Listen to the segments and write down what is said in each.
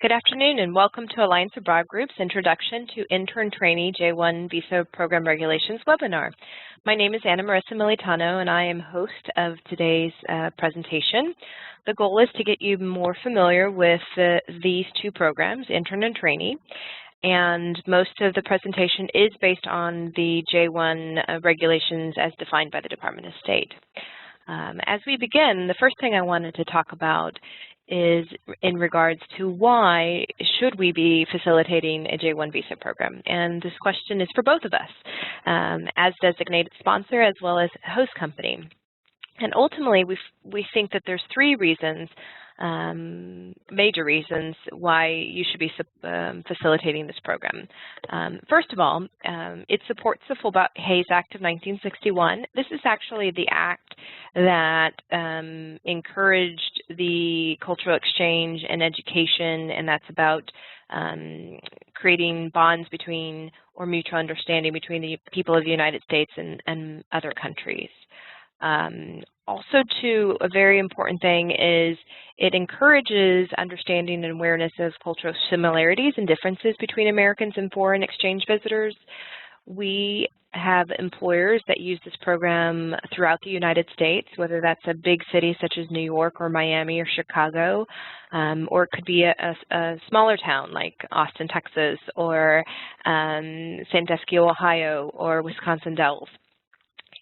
Good afternoon and welcome to Alliance Abroad Group's Introduction to InternTrainee J1 Visa Program Regulations webinar. My name is Anna Marissa Militano and I am host of today's presentation. The goal is to get you more familiar with these two programs, Intern and Trainee, and most of the presentation is based on the J1 regulations as defined by the Department of State. As we begin, the first thing I wanted to talk about is in regards to why should we be facilitating a J1 visa program? And this question is for both of us, as designated sponsor as well as host company. And ultimately, we think that there's three reasons, major reasons why you should be facilitating this program. First of all, it supports the Fulbright-Hays Act of 1961. This is actually the act that encouraged the cultural exchange and education, and that's about creating bonds between or mutual understanding between the people of the United States and other countries. Also, too, a very important thing is it encourages understanding and awareness of cultural similarities and differences between Americans and foreign exchange visitors. We have employers that use this program throughout the United States, whether that's a big city such as New York or Miami or Chicago, or it could be a smaller town like Austin, Texas, or Sandusky, Ohio, or Wisconsin Dells.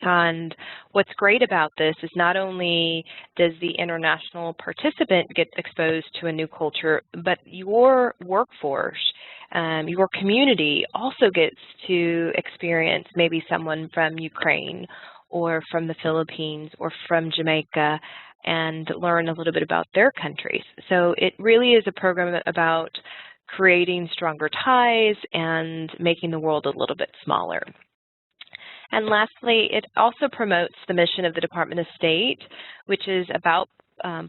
And what's great about this is not only does the international participant get exposed to a new culture, but your workforce, your community also gets to experience maybe someone from Ukraine or from the Philippines or from Jamaica and learn a little bit about their countries. So it really is a program about creating stronger ties and making the world a little bit smaller. And lastly, it also promotes the mission of the Department of State, which is about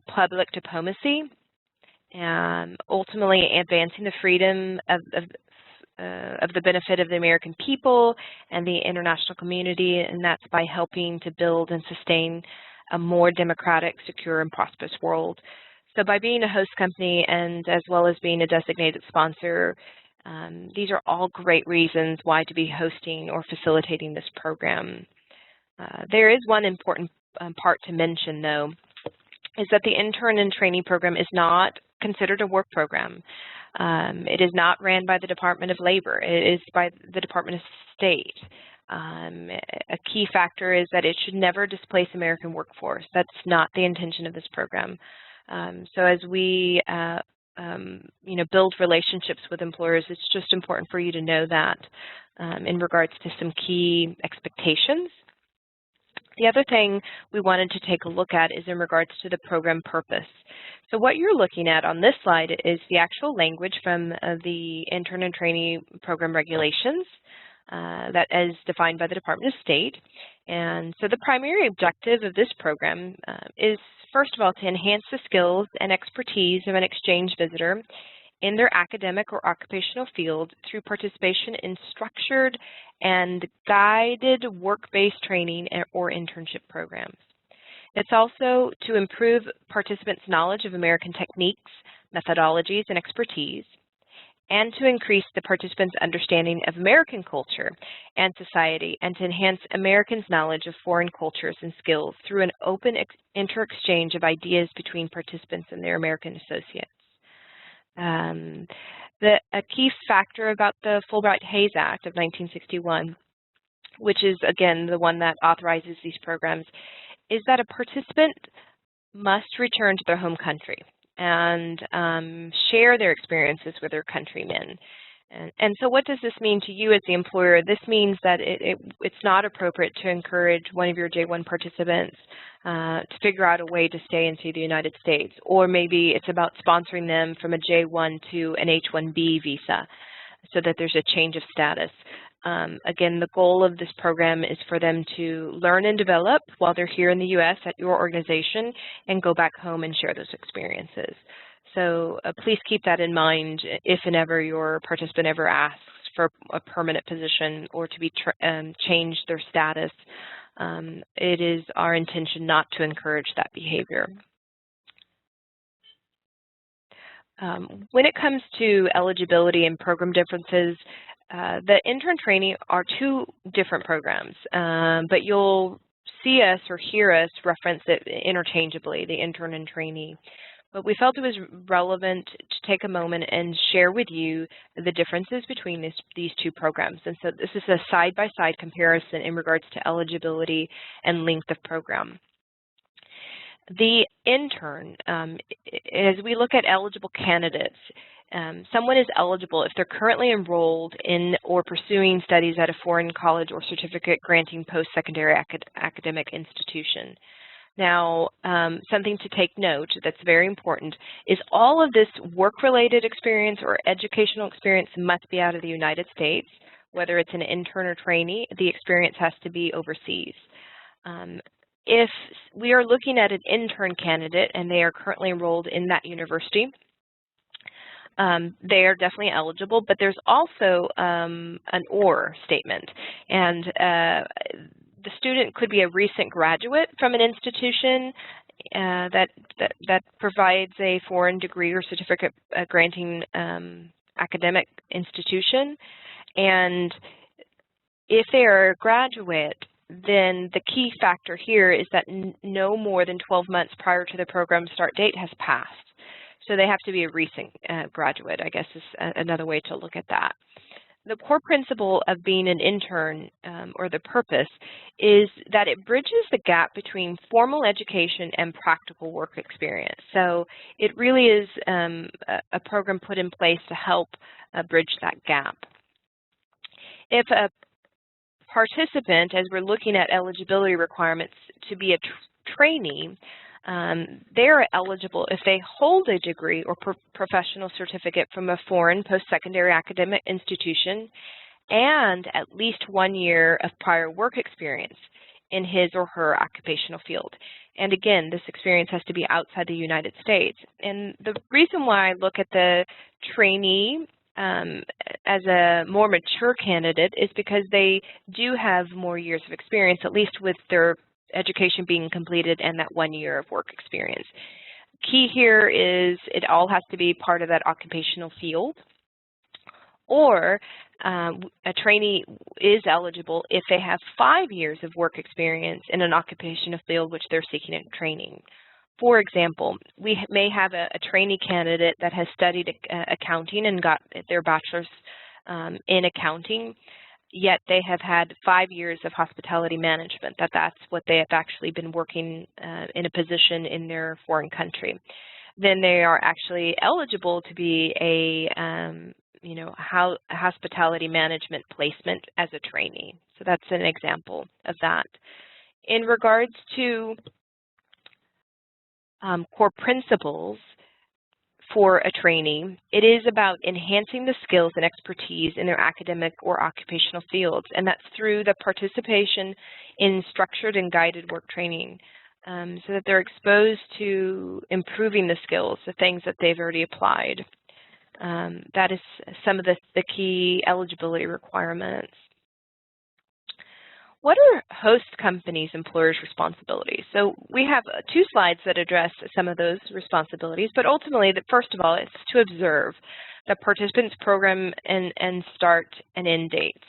public diplomacy, and ultimately advancing the freedom of the benefit of the American people and the international community, and that's by helping to build and sustain a more democratic, secure, and prosperous world. So by being a host company and as well as being a designated sponsor, these are all great reasons why to be hosting or facilitating this program. There is one important part to mention, though, is that the intern and trainee program is not considered a work program. It is not ran by the Department of Labor. It is by the Department of State. A key factor is that it should never displace American workforce. That's not the intention of this program. So as we build relationships with employers, it's just important for you to know that in regards to some key expectations. The other thing we wanted to take a look at is in regards to the program purpose. So what you're looking at on this slide is the actual language from the intern and trainee program regulations that is defined by the Department of State. And so the primary objective of this program is, first of all, to enhance the skills and expertise of an exchange visitor in their academic or occupational field through participation in structured and guided work-based training or internship programs. It's also to improve participants' knowledge of American techniques, methodologies, and expertise, and to increase the participants' understanding of American culture and society, and to enhance Americans' knowledge of foreign cultures and skills through an open inter-exchange of ideas between participants and their American associates. A key factor about the Fulbright-Hays Act of 1961, which is, again, the one that authorizes these programs, is that a participant must return to their home country and share their experiences with their countrymen. And so what does this mean to you as the employer? This means that it's not appropriate to encourage one of your J1 participants to figure out a way to stay and see the United States, or maybe it's about sponsoring them from a J1 to an H1B visa so that there's a change of status. Again, the goal of this program is for them to learn and develop while they're here in the U.S. at your organization and go back home and share those experiences. So please keep that in mind if and ever your participant ever asks for a permanent position or to be change their status. It is our intention not to encourage that behavior. When it comes to eligibility and program differences, the intern-trainee are two different programs, but you'll see us or hear us reference it interchangeably, the intern and trainee. But we felt it was relevant to take a moment and share with you the differences between these two programs. And so this is a side-by-side comparison in regards to eligibility and length of program. The intern, as we look at eligible candidates, someone is eligible if they're currently enrolled in or pursuing studies at a foreign college or certificate granting post-secondary academic institution. Now, something to take note that's very important is all of this work-related experience or educational experience must be out of the United States. Whether it's an intern or trainee, the experience has to be overseas. If we are looking at an intern candidate and they are currently enrolled in that university, they are definitely eligible, but there's also an or statement. And the student could be a recent graduate from an institution that provides a foreign degree or certificate granting academic institution. And if they are a graduate, then the key factor here is that no more than 12 months prior to the program start date has passed. So they have to be a recent graduate, I guess is another way to look at that. The core principle of being an intern, or the purpose, is that it bridges the gap between formal education and practical work experience. So it really is a program put in place to help bridge that gap. If a participant, as we're looking at eligibility requirements to be a trainee, they are eligible if they hold a degree or professional certificate from a foreign post-secondary academic institution and at least 1 year of prior work experience in his or her occupational field. And again, this experience has to be outside the United States. And the reason why I look at the trainee as a more mature candidate is because they do have more years of experience, at least with their education being completed and that 1 year of work experience. Key here is it all has to be part of that occupational field, or a trainee is eligible if they have 5 years of work experience in an occupational field which they're seeking in training. For example, we may have a trainee candidate that has studied accounting and got their bachelor's in accounting, yet they have had 5 years of hospitality management, that's what they have actually been working in a position in their foreign country. Then they are actually eligible to be a hospitality management placement as a trainee. So that's an example of that. In regards to core principles for a trainee, it is about enhancing the skills and expertise in their academic or occupational fields, and that's through the participation in structured and guided work training, so that they're exposed to improving the skills, the things that they've already applied. That is some of the key eligibility requirements. What are host companies' employers' responsibilities? So we have 2 slides that address some of those responsibilities, but ultimately, first of all, it's to observe the participants' program and start and end dates.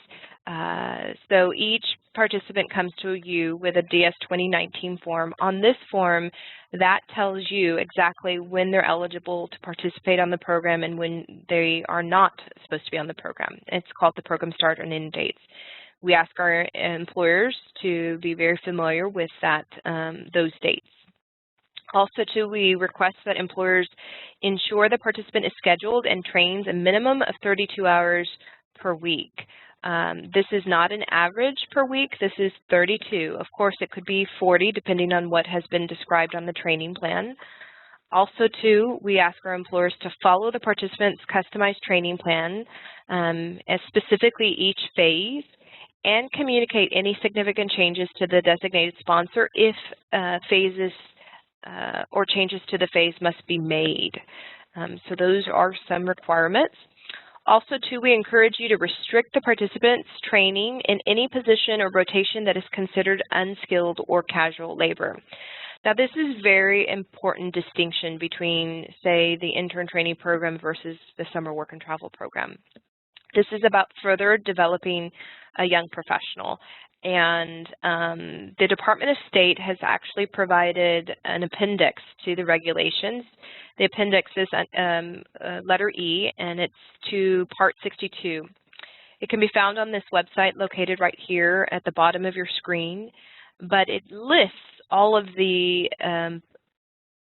So each participant comes to you with a DS 2019 form. On this form, that tells you exactly when they're eligible to participate on the program and when they are not supposed to be on the program. It's called the program start and end dates. We ask our employers to be very familiar with those dates. Also, too, we request that employers ensure the participant is scheduled and trains a minimum of 32 hours per week. This is not an average per week. This is 32. Of course, it could be 40 depending on what has been described on the training plan. Also, too, we ask our employers to follow the participant's customized training plan, as specifically each phase, and communicate any significant changes to the designated sponsor if phases or changes to the phase must be made. So those are some requirements. Also, too, we encourage you to restrict the participants' training in any position or rotation that is considered unskilled or casual labor. Now, this is very important distinction between, say, the intern trainee program versus the summer work and travel program. This is about further developing a young professional. And the Department of State has actually provided an appendix to the regulations. The appendix is letter E, and it's to Part 62. It can be found on this website located right here at the bottom of your screen, but it lists all of the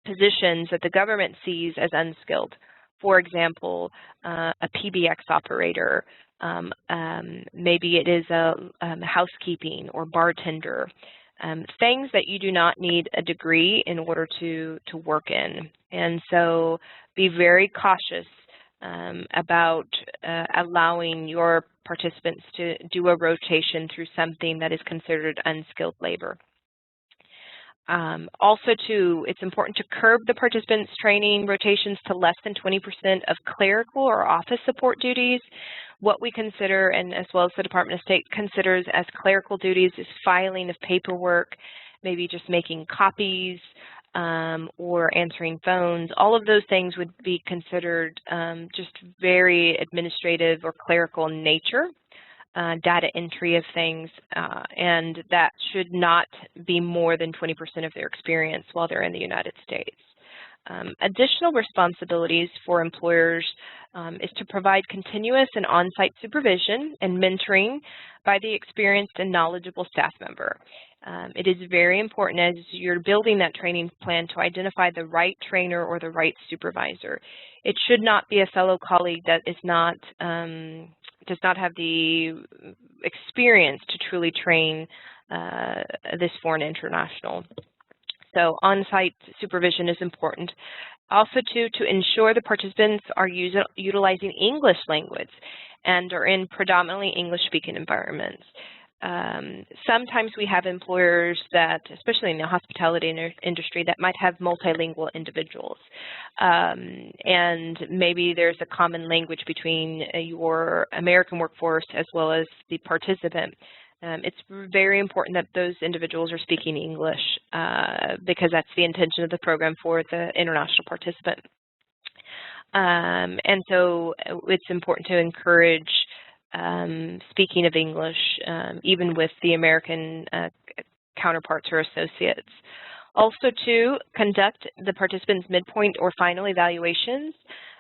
positions that the government sees as unskilled. For example, a PBX operator, maybe it is a housekeeping or bartender, things that you do not need a degree in order to work in. And so be very cautious about allowing your participants to do a rotation through something that is considered unskilled labor. Also, too, it's important to curb the participants' training rotations to less than 20% of clerical or office support duties. What we consider, and as well as the Department of State considers as clerical duties, is filing of paperwork, maybe just making copies or answering phones. All of those things would be considered just very administrative or clerical in nature. Data entry of things, and that should not be more than 20% of their experience while they're in the United States. Additional responsibilities for employers is to provide continuous and on-site supervision and mentoring by the experienced and knowledgeable staff member. It is very important as you're building that training plan to identify the right trainer or the right supervisor. It should not be a fellow colleague that is not does not have the experience to truly train this foreign international. So on-site supervision is important. Also, to ensure the participants are utilizing English language and are in predominantly English-speaking environments. Sometimes we have employers that, especially in the hospitality industry, that might have multilingual individuals. And maybe there's a common language between your American workforce as well as the participant. It's very important that those individuals are speaking English because that's the intention of the program for the international participant. And so it's important to encourage speaking of English, even with the American counterparts or associates. Also, to conduct the participants' midpoint or final evaluations.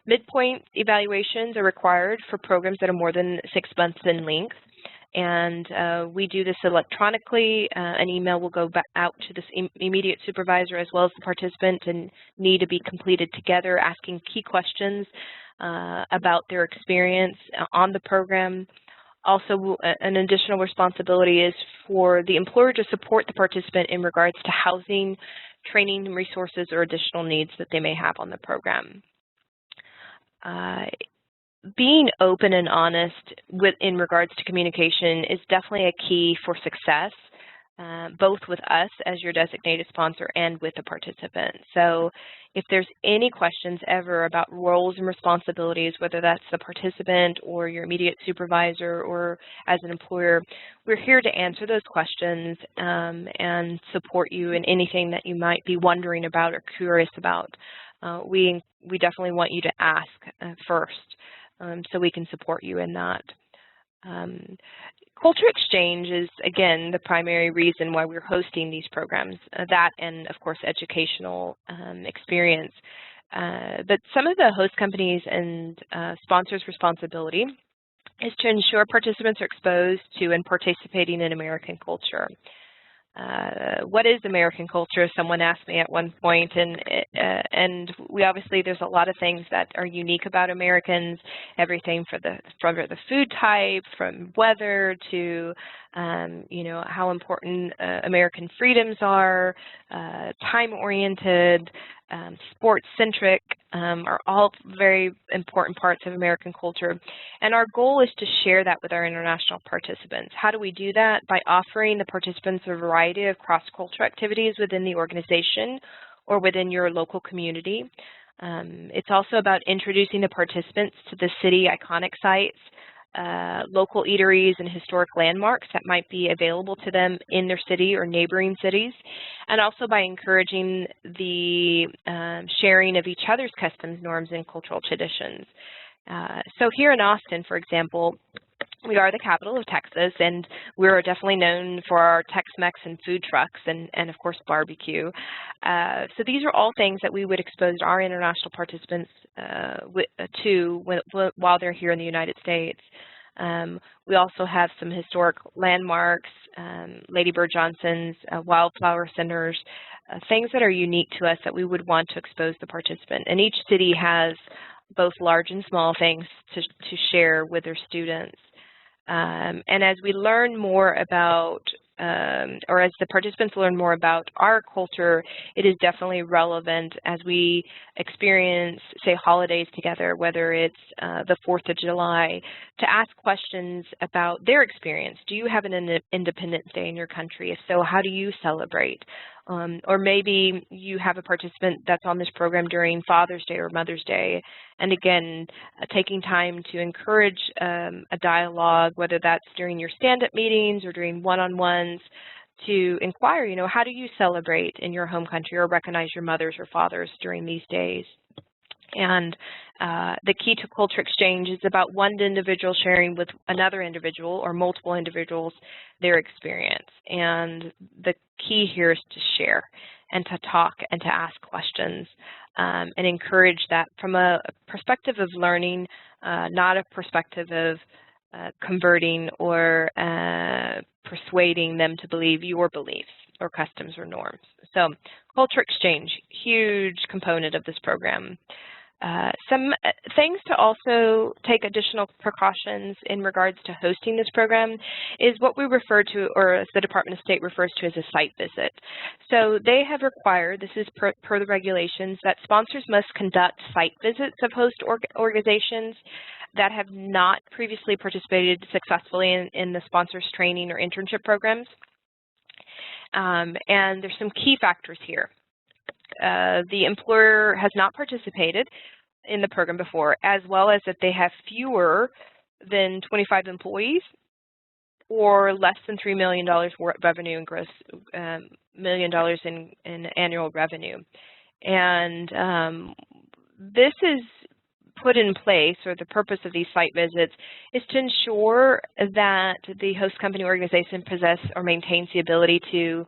Midpoint evaluations are required for programs that are more than 6 months in length. And we do this electronically. An email will go back out to this immediate supervisor as well as the participant and need to be completed together, asking key questions about their experience on the program. Also, an additional responsibility is for the employer to support the participant in regards to housing, training, resources, or additional needs that they may have on the program. Being open and honest in regards to communication is definitely a key for success, both with us as your designated sponsor and with the participant. So if there's any questions ever about roles and responsibilities, whether that's the participant or your immediate supervisor or as an employer, we're here to answer those questions and support you in anything that you might be wondering about or curious about. We definitely want you to ask first. So we can support you in that. Culture exchange is, again, the primary reason why we're hosting these programs, that and, of course, educational experience. But some of the host companies and sponsors' responsibility is to ensure participants are exposed to and participating in American culture. What is American culture? Someone asked me at one point, and we obviously there's a lot of things that are unique about Americans. Everything from the food type, from weather to you know, how important American freedoms are, time-oriented, sports-centric, are all very important parts of American culture. And our goal is to share that with our international participants. How do we do that? By offering the participants a variety of cross-cultural activities within the organization or within your local community. It's also about introducing the participants to the city iconic sites local eateries and historic landmarks that might be available to them in their city or neighboring cities, and also by encouraging the sharing of each other's customs, norms, and cultural traditions. So here in Austin, for example, we are the capital of Texas, and we're definitely known for our Tex-Mex and food trucks and of course, barbecue. So these are all things that we would expose our international participants to while they're here in the United States. We also have some historic landmarks, Lady Bird Johnson's, wildflower centers, things that are unique to us that we would want to expose the participant. And each city has both large and small things to share with their students. And as we learn more about, or as the participants learn more about our culture, it is definitely relevant as we experience, say, holidays together, whether it's the 4th of July, to ask questions about their experience. Do you have an Independence Day in your country? If so, how do you celebrate? Or maybe you have a participant that's on this program during Father's Day or Mother's Day. And again, taking time to encourage a dialogue, whether that's during your stand-up meetings or during one-on-ones, to inquire, you know, how do you celebrate in your home country or recognize your mothers or fathers during these days? And the key to culture exchange is about one individual sharing with another individual or multiple individuals their experience. And the key here is to share and to talk and to ask questions and encourage that from a perspective of learning, not a perspective of converting or persuading them to believe your beliefs or customs or norms. So culture exchange, huge component of this program. Some things to also take additional precautions in regards to hosting this program is what we refer to, or as the Department of State refers to, as a site visit. So they have required, this is per the regulations, that sponsors must conduct site visits of host organizations that have not previously participated successfully in the sponsors training or internship programs. And there's some key factors here. The employer has not participated in the program before, as well as that they have fewer than 25 employees or less than $3 million revenue and gross $1 million in annual revenue. And this is put in place, or the purpose of these site visits, is to ensure that the host company organization possess or maintains the ability to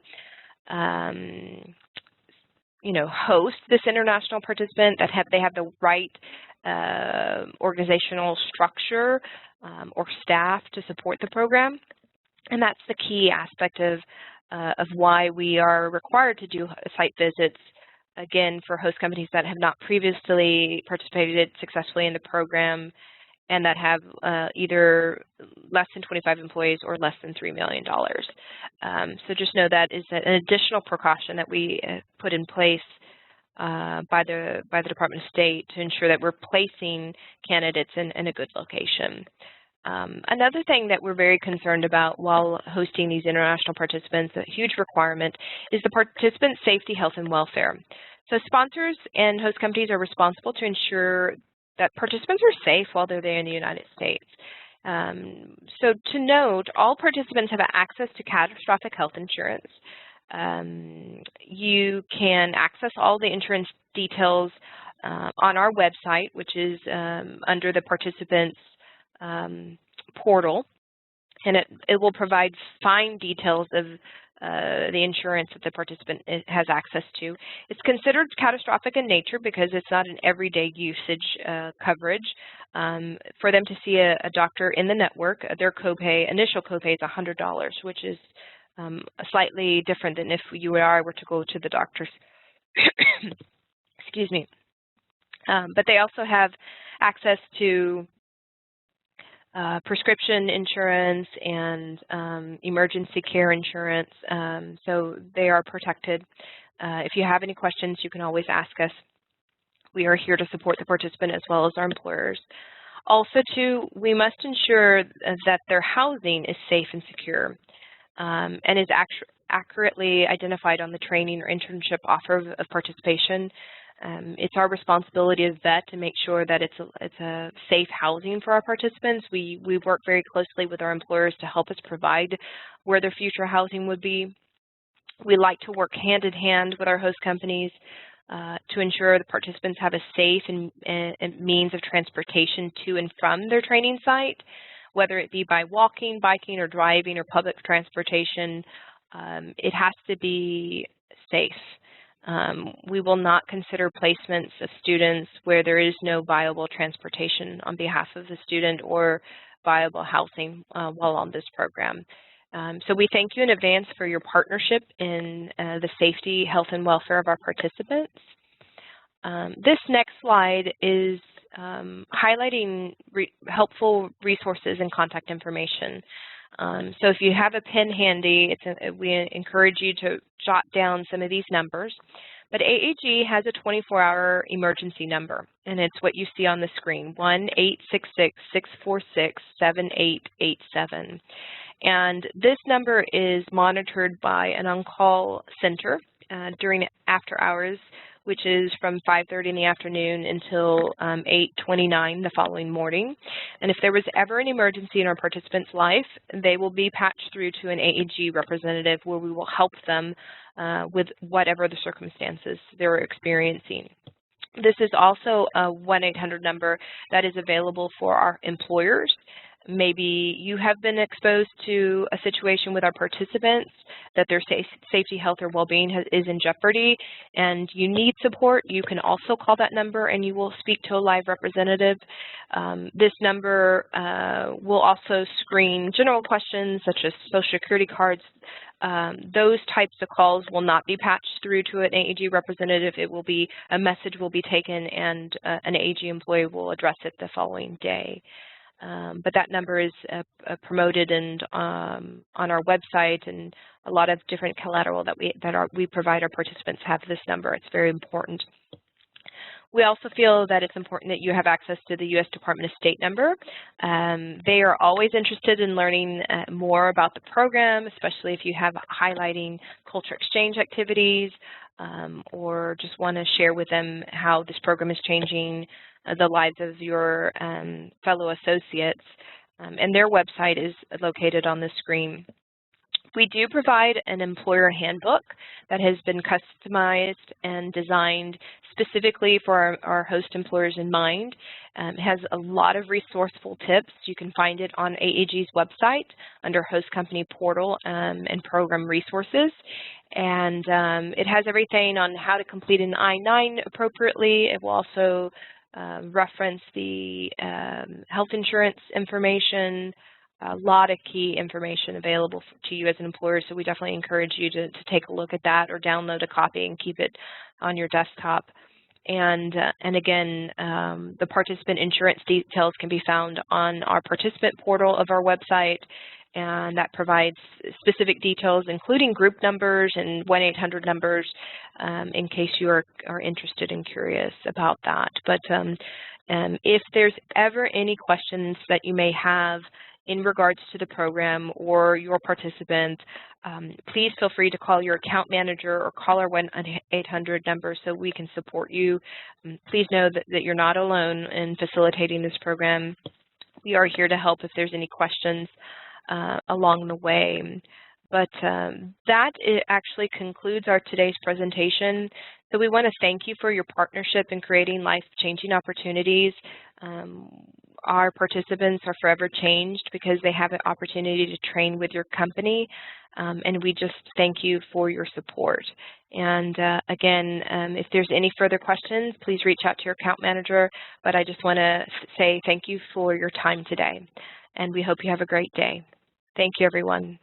host this international participant, that they have the right organizational structure or staff to support the program. And that's the key aspect of why we are required to do site visits, again, for host companies that have not previously participated successfully in the program and that have either less than 25 employees or less than $3 million. So just know that is an additional precaution that we put in place by the Department of State to ensure that we're placing candidates in a good location. Another thing that we're very concerned about while hosting these international participants, a huge requirement, is the participant safety, health, and welfare. So sponsors and host companies are responsible to ensure that participants are safe while they're there in the United States. So to note, all participants have access to catastrophic health insurance. You can access all the insurance details on our website, which is under the participants portal, and it will provide fine details of the insurance that the participant has access to. It's considered catastrophic in nature because it's not an everyday usage coverage. For them to see a doctor in the network, their copay, initial copay is $100, which is slightly different than if you or I were to go to the doctor's. Excuse me. But they also have access to prescription insurance and emergency care insurance, so they are protected. If you have any questions, you can always ask us. We are here to support the participant as well as our employers. Also, too, we must ensure that their housing is safe and secure and is accurately identified on the training or internship offer of participation. It's our responsibility as vet to make sure that it's a safe housing for our participants. We work very closely with our employers to help us provide where their future housing would be. We like to work hand in hand with our host companies to ensure the participants have a safe and means of transportation to and from their training site, whether it be by walking, biking, or driving, or public transportation. It has to be safe. We will not consider placements of students where there is no viable transportation on behalf of the student or viable housing while on this program. So we thank you in advance for your partnership in the safety, health, and welfare of our participants. This next slide is highlighting helpful resources and contact information. So if you have a pen handy, we encourage you to jot down some of these numbers. But AAG has a 24-hour emergency number, and it's what you see on the screen, 1-866-646-7887. And this number is monitored by an on-call center during after hours, which is from 5:30 in the afternoon until 8:29 the following morning. And if there was ever an emergency in our participant's life, they will be patched through to an AAG representative where we will help them with whatever the circumstances they're experiencing. This is also a 1-800 number that is available for our employers. Maybe you have been exposed to a situation with our participants that their safety, health, or well-being is in jeopardy and you need support. You can also call that number and you will speak to a live representative. This number will also screen general questions such as Social Security cards. Those types of calls will not be patched through to an AAG representative. It will be, a message will be taken and an AAG employee will address it the following day. But that number is promoted and on our website, and a lot of different collateral that we provide our participants have this number. It's very important. We also feel that it's important that you have access to the U.S. Department of State number. They are always interested in learning more about the program, especially if you have highlighting culture exchange activities or just want to share with them how this program is changing the lives of your fellow associates. And their website is located on the screen. We do provide an employer handbook that has been customized and designed specifically for our host employers in mind. It has a lot of resourceful tips. You can find it on AAG's website under Host Company Portal and Program Resources. And it has everything on how to complete an I-9 appropriately. It will also reference the health insurance information, a lot of key information available to you as an employer, so we definitely encourage you to take a look at that or download a copy and keep it on your desktop. And again, the participant insurance details can be found on our participant portal of our website, and that provides specific details, including group numbers and 1-800 numbers in case you are interested and curious about that. But if there's ever any questions that you may have in regards to the program or your participant, please feel free to call your account manager or call our 1-800 number so we can support you. Please know that you're not alone in facilitating this program. We are here to help if there's any questions along the way. But that actually concludes our today's presentation. So we want to thank you for your partnership in creating life-changing opportunities. Our participants are forever changed because they have an opportunity to train with your company, and we just thank you for your support. And again, if there's any further questions, please reach out to your account manager, but I just want to say thank you for your time today, and we hope you have a great day. Thank you, everyone.